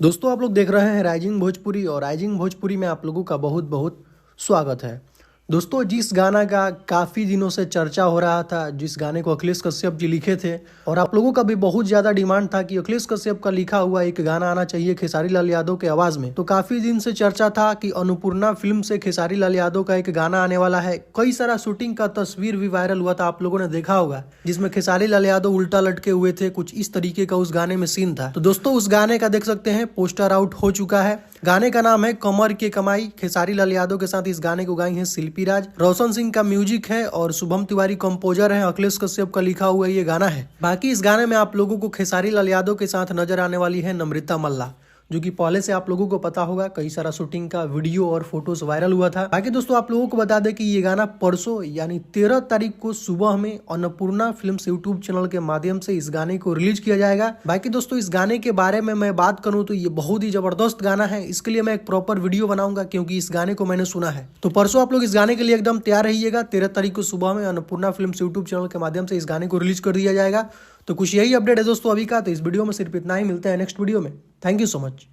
दोस्तों आप लोग देख रहे हैं राइजिंग भोजपुरी और राइजिंग भोजपुरी में आप लोगों का बहुत बहुत स्वागत है। दोस्तों जिस गाना का काफ़ी दिनों से चर्चा हो रहा था, जिस गाने को अखिलेश कश्यप जी लिखे थे और आप लोगों का भी बहुत ज़्यादा डिमांड था कि अखिलेश कश्यप का लिखा हुआ एक गाना आना चाहिए खेसारी लाल यादव के आवाज़ में, तो काफ़ी दिन से चर्चा था कि अन्नपूर्णा फिल्म से खेसारी लाल यादव का एक गाना आने वाला है। कई सारा शूटिंग का तस्वीर भी वायरल हुआ था, आप लोगों ने देखा होगा, जिसमें खेसारी लाल यादव उल्टा लटके हुए थे। कुछ इस तरीके का उस गाने में सीन था। तो दोस्तों उस गाने का देख सकते हैं पोस्टर आउट हो चुका है। गाने का नाम है कमर के कमाई। खेसारी लाल यादव के साथ इस गाने को गाई है शिल्पी राज, रोशन सिंह का म्यूजिक है और शुभम तिवारी कंपोजर है। अखिलेश कश्यप का लिखा हुआ ये गाना है। बाकी इस गाने में आप लोगों को खेसारी लाल यादव के साथ नजर आने वाली है नम्रता मल्ला, जो कि पहले से आप लोगों को पता होगा। कई सारा शूटिंग का वीडियो और फोटोज वायरल हुआ था। बाकी दोस्तों आप लोगों को बता दें कि ये गाना परसों यानी 13 तारीख को सुबह में अन्नपूर्णा फिल्म्स यूट्यूब चैनल के माध्यम से इस गाने को रिलीज किया जाएगा। बाकी दोस्तों इस गाने के बारे में मैं बात करूं तो ये बहुत ही जबरदस्त गाना है। इसके लिए मैं एक प्रॉपर वीडियो बनाऊंगा क्योंकि इस गाने को मैंने सुना है। तो परसों आप लोग इस गाने के लिए एकदम तैयार रहिएगा। 13 तारीख को सुबह में अन्नपूर्णा फिल्म्स यूट्यूब चैनल के माध्यम से इस गाने को रिलीज कर दिया जाएगा। तो कुछ यही अपडेट है दोस्तों अभी का। तो इस वीडियो में सिर्फ इतना ही। मिलते हैं नेक्स्ट वीडियो में। Thank you so much.